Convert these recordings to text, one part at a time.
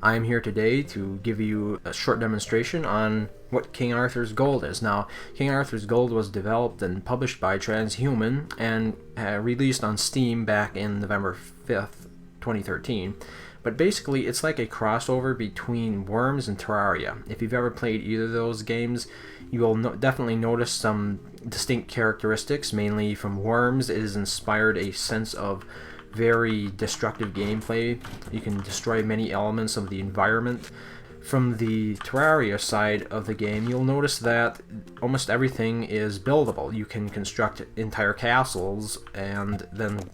I'm here today to give you a short demonstration on what King Arthur's Gold is. Now, King Arthur's Gold was developed and published by Transhuman and released on Steam back in November 5th, 2013. But basically, it's like a crossover between Worms and Terraria. If you've ever played either of those games, you will definitely notice some distinct characteristics. Mainly from Worms, it has inspired a sense of very destructive gameplay. You can destroy many elements of the environment. From the Terraria side of the game, you'll notice that almost everything is buildable. You can construct entire castles and then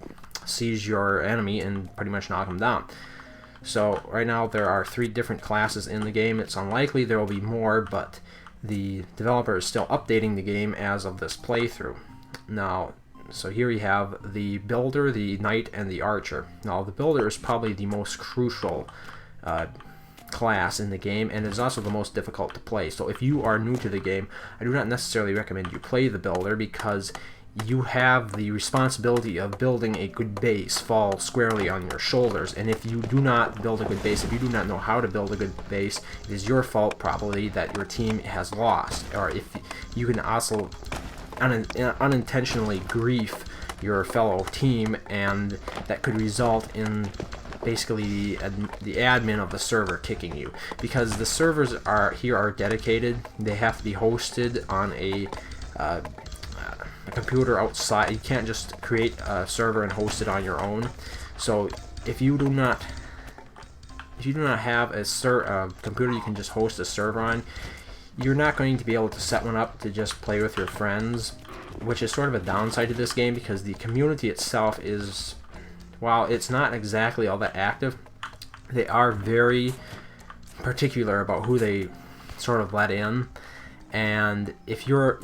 siege your enemy and pretty much knock them down. So right now there are 3 different classes in the game. It's unlikely there will be more, but the developer is still updating the game as of this playthrough. Now, so here we have the Builder, the Knight, and the Archer. Now, the Builder is probably the most crucial class in the game, and is also the most difficult to play. So if you are new to the game, I do not necessarily recommend you play the Builder, because you have the responsibility of building a good base fall squarely on your shoulders. And if you do not build a good base, if you do not know how to build a good base, it is your fault probably that your team has lost. Or if you can also unintentionally grief your fellow team, and that could result in basically the admin of the server kicking you, because the servers are dedicated. They have to be hosted on a computer outside. You can't just create a server and host it on your own. So if you do not have a computer you can just host a server on, you're not going to be able to set one up to just play with your friends, which is sort of a downside to this game, because the community itself is, while it's not exactly all that active, they are very particular about who they sort of let in. And if you're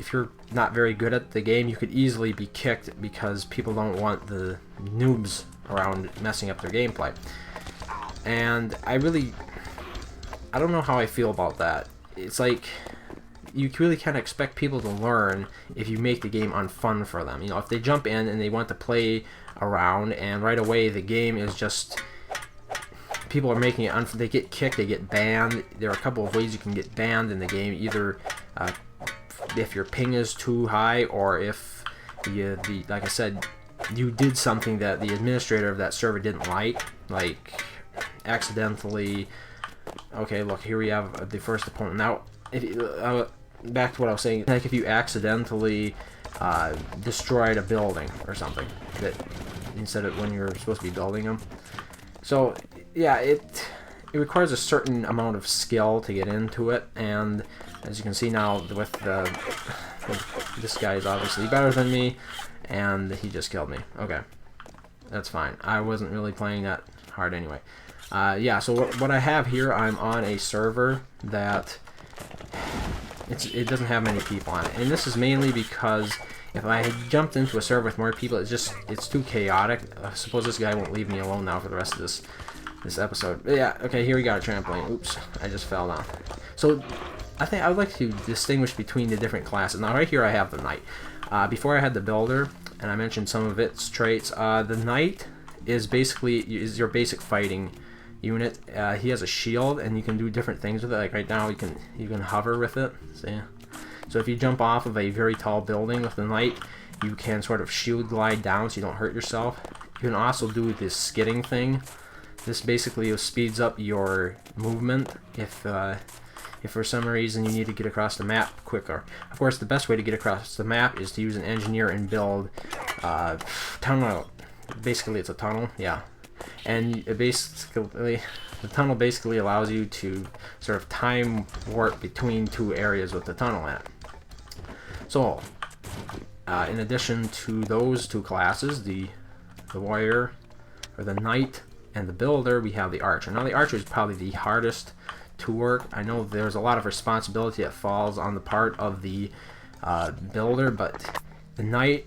not very good at the game, you could easily be kicked because people don't want the noobs around messing up their gameplay. And I don't know how I feel about that. It's like you really can't expect people to learn if you make the game unfun for them. You know, if they jump in and they want to play around, and right away the game is just, people are making it they get kicked, they get banned. There are a couple of ways you can get banned in the game, either if your ping is too high, or if like I said, you did something that the administrator of that server didn't like accidentally. Okay, look, here we have the first opponent. Now, back to what I was saying, like if you accidentally destroyed a building or something, that instead of when you're supposed to be building them. So yeah, it requires a certain amount of skill to get into it, and as you can see now, with this guy is obviously better than me, and he just killed me. Okay, that's fine. I wasn't really playing that hard anyway. Yeah, so what I have here, I'm on a server that it doesn't have many people on it, and this is mainly because if I had jumped into a server with more people, it's too chaotic. I suppose this guy won't leave me alone now for the rest of this episode. But yeah, okay, here we got a trampoline. Oops, I just fell down. So I think I would like to distinguish between the different classes. Now right here I have the Knight. Before I had the Builder, and I mentioned some of its traits. The Knight is basically your basic fighting unit. He has a shield, and you can do different things with it. Like right now, you can hover with it. See? So if you jump off of a very tall building with the Knight, you can sort of shield glide down so you don't hurt yourself. You can also do this skidding thing. This basically speeds up your movement if for some reason you need to get across the map quicker. Of course, the best way to get across the map is to use an engineer and build tunnel. Basically, it's a tunnel, yeah. And the tunnel basically allows you to sort of time warp between 2 areas with the tunnel at. So, in addition to those 2 classes, the warrior, or the Knight, and the Builder, we have the Archer. Now, the Archer is probably the hardest to work. I know there's a lot of responsibility that falls on the part of the Builder, but the Knight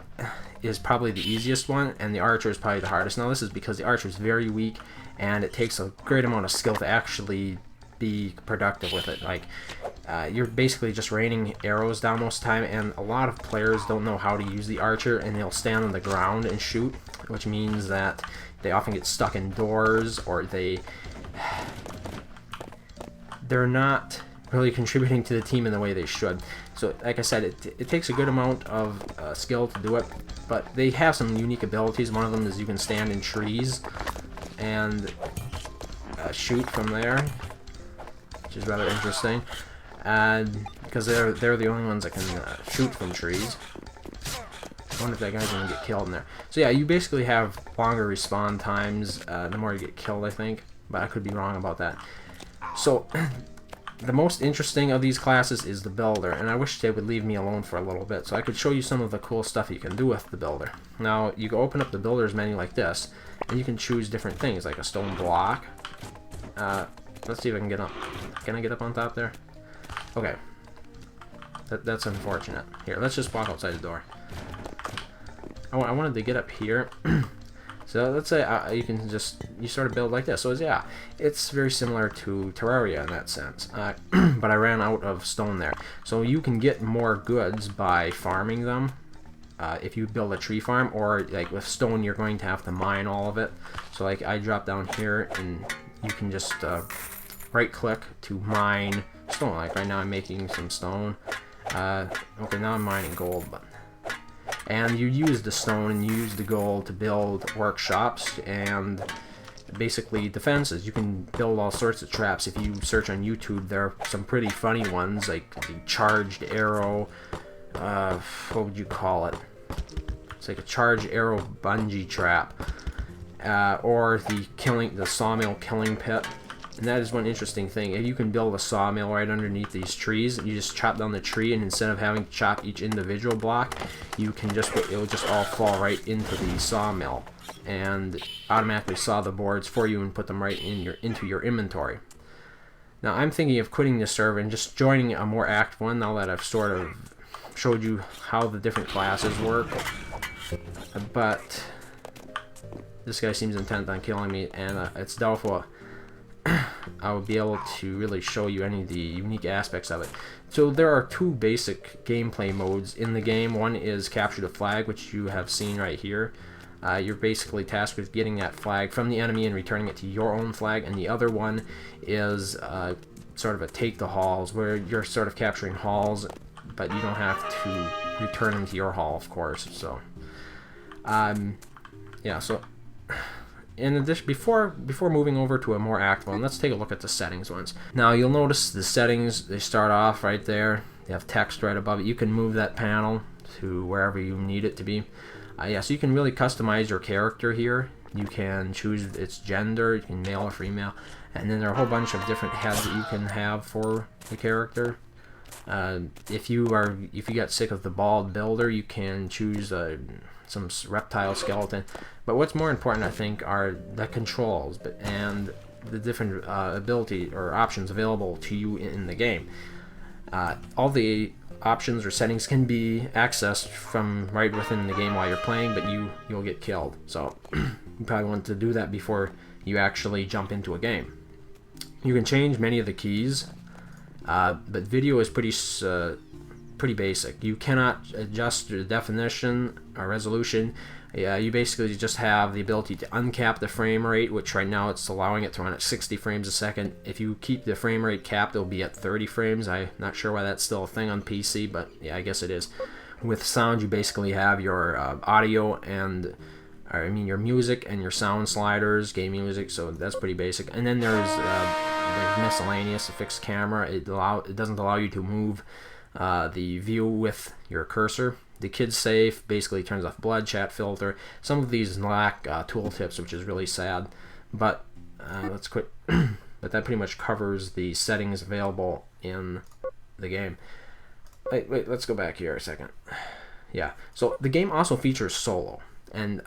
is probably the easiest one, and the Archer is probably the hardest. Now, this is because the Archer is very weak, and it takes a great amount of skill to actually be productive with it. Like, you're basically just raining arrows down most of the time, and a lot of players don't know how to use the Archer, and they'll stand on the ground and shoot, which means that they often get stuck in doors, or they they're not really contributing to the team in the way they should. So like I said, it takes a good amount of skill to do it, but they have some unique abilities. One of them is you can stand in trees and shoot from there, which is rather interesting, because they're the only ones that can shoot from trees. I wonder if that guy's gonna get killed in there. So yeah, you basically have longer respawn times the more you get killed, I think, but I could be wrong about that. So the most interesting of these classes is the builder, and I wish they would leave me alone for a little bit so I could show you some of the cool stuff you can do with the builder. Now you can open up the builder's menu like this, and you can choose different things like a stone block. Let's see if I can get up. Can I get up on top there? Okay. That's unfortunate. Here, let's just walk outside the door. I wanted to get up here. So let's say you sort of build like this. So yeah, it's very similar to Terraria in that sense. But I ran out of stone there. So you can get more goods by farming them. If you build a tree farm, or like with stone, you're going to have to mine all of it. So like I drop down here, and you can just right-click to mine stone. Like right now, I'm making some stone. Okay, now I'm mining gold, but. And you use the stone and you use the gold to build workshops and basically defenses. You can build all sorts of traps. If you search on YouTube, there are some pretty funny ones, like the charged arrow. What would you call it? It's like a charged arrow bungee trap, or the sawmill killing pit. And that is one interesting thing. If you can build a sawmill right underneath these trees, you just chop down the tree, and instead of having to chop each individual block, you can it'll just all fall right into the sawmill and automatically saw the boards for you and put them right into your inventory. Now I'm thinking of quitting this server and just joining a more active one now that I've sort of showed you how the different classes work. But this guy seems intent on killing me, and it's doubtful I will be able to really show you any of the unique aspects of it. So there are two basic gameplay modes in the game. One is capture the flag, which you have seen right here. You're basically tasked with getting that flag from the enemy and returning it to your own flag. And the other one is sort of a take the halls, where you're sort of capturing halls, but you don't have to return them to your hall, of course. So yeah, so in addition, before moving over to a more active one, let's take a look at the settings ones. Now you'll notice the settings, they start off right there. They have text right above it. You can move that panel to wherever you need it to be. Yeah, so you can really customize your character here. You can choose its gender, you can male or female, and then there are a whole bunch of different heads that you can have for the character. If you get sick of the bald builder, you can choose some reptile skeleton. But what's more important, I think, are the controls and the different ability or options available to you in the game. All the options or settings can be accessed from right within the game while you're playing, but you'll get killed. So you probably want to do that before you actually jump into a game. You can change many of the keys, but video is pretty basic. You cannot adjust the definition or resolution. You basically just have the ability to uncap the frame rate, which right now it's allowing it to run at 60 frames a second. If you keep the frame rate capped, it'll be at 30 frames. I'm not sure why that's still a thing on PC, but yeah, I guess it is. With sound, you basically have your audio and your music and your sound sliders, game music, so that's pretty basic. And then there's miscellaneous, a fixed camera. It doesn't allow you to move the view with your cursor. The kid's safe basically turns off blood chat filter. Some of these lack tooltips, which is really sad, but let's quit. But that pretty much covers the settings available in the game. Wait, let's go back here a second. Yeah, so the game also features solo, and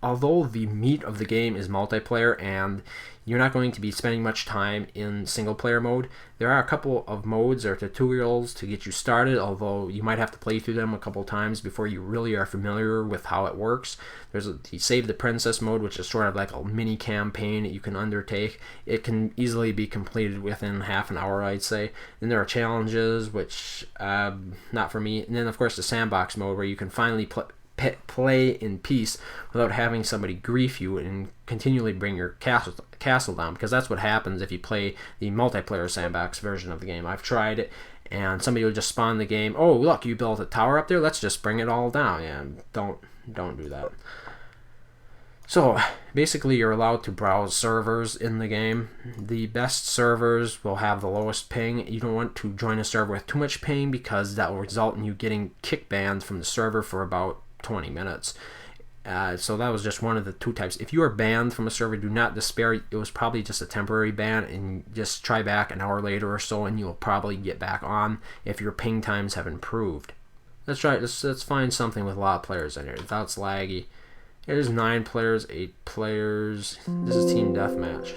although the meat of the game is multiplayer and you're not going to be spending much time in single player mode, there are a couple of modes or tutorials to get you started, although you might have to play through them a couple times before you really are familiar with how it works. There's the Save the Princess mode, which is sort of like a mini campaign that you can undertake. It can easily be completed within half an hour, I'd say. Then there are challenges, which not for me. And then of course the sandbox mode, where you can finally play in peace without having somebody grief you and continually bring your castle down, because that's what happens if you play the multiplayer sandbox version of the game. I've tried it, and somebody will just spawn the game. Oh, look, you built a tower up there. Let's just bring it all down. Yeah, don't do that. So basically, you're allowed to browse servers in the game. The best servers will have the lowest ping. You don't want to join a server with too much ping, because that will result in you getting kick banned from the server for about 20 minutes. So that was just one of the two types. If you are banned from a server, do not despair. It was probably just a temporary ban, and just try back an hour later or so, and you'll probably get back on if your ping times have improved. Let's try. Let's find something with a lot of players in here. That's laggy. There's 9 players, 8 players. This is team deathmatch.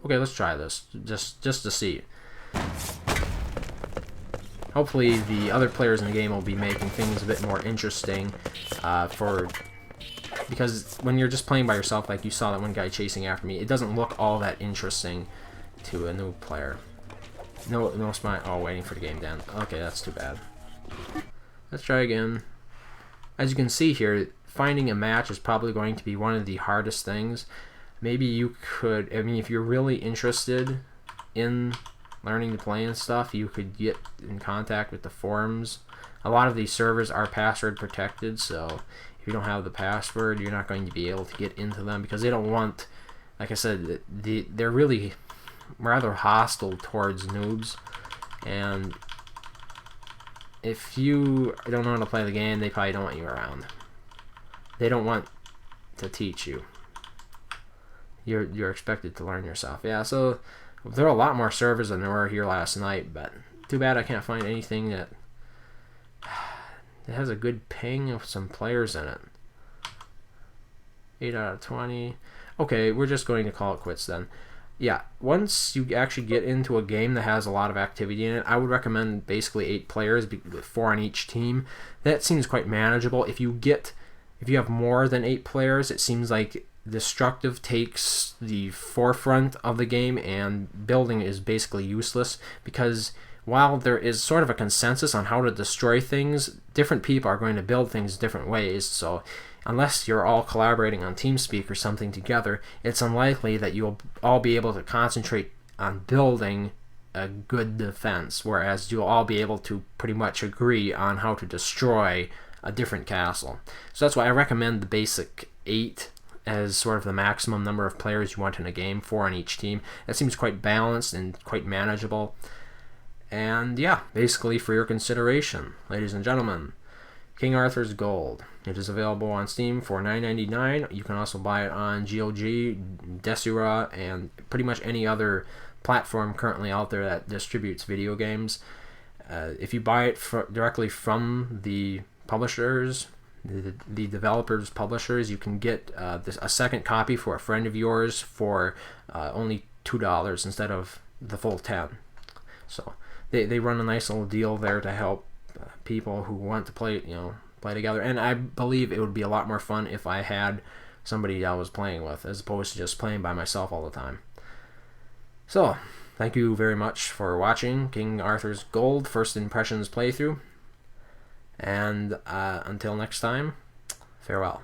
Okay, let's try this just to see. Hopefully, the other players in the game will be making things a bit more interesting. Because when you're just playing by yourself, like you saw that one guy chasing after me, it doesn't look all that interesting to a new player. No smile. Oh, waiting for the game to end. Okay, that's too bad. Let's try again. As you can see here, finding a match is probably going to be one of the hardest things. Maybe you could, I mean, if you're really interested in learning to play and stuff, you could get in contact with the forums. A lot of these servers are password protected, so if you don't have the password, you're not going to be able to get into them, because they don't want, like I said, they're really rather hostile towards noobs. And if you don't know how to play the game, they probably don't want you around. They don't want to teach you. You're expected to learn yourself. Yeah, so there are a lot more servers than there were here last night, but too bad I can't find anything that has a good ping of some players in it. 8 out of 20. Okay, we're just going to call it quits then. Yeah, once you actually get into a game that has a lot of activity in it, I would recommend basically 8 players, 4 on each team. That seems quite manageable. If you have more than 8 players, it seems like destructive takes the forefront of the game, and building is basically useless, because while there is sort of a consensus on how to destroy things, different people are going to build things different ways. So unless you're all collaborating on TeamSpeak or something together, it's unlikely that you'll all be able to concentrate on building a good defense, whereas you'll all be able to pretty much agree on how to destroy a different castle. So that's why I recommend the basic 8 as sort of the maximum number of players you want in a game, 4 on each team. That seems quite balanced and quite manageable. And yeah, basically for your consideration, ladies and gentlemen, King Arthur's Gold. It is available on Steam for $9.99. You can also buy it on GOG, Desura, and pretty much any other platform currently out there that distributes video games. If you buy it directly from the publishers, the developers, publishers, you can get a second copy for a friend of yours for only $2 instead of the full $10. So they run a nice little deal there to help people who want to play together. And I believe it would be a lot more fun if I had somebody I was playing with, as opposed to just playing by myself all the time. So thank you very much for watching King Arthur's Gold First Impressions playthrough. And until next time, farewell.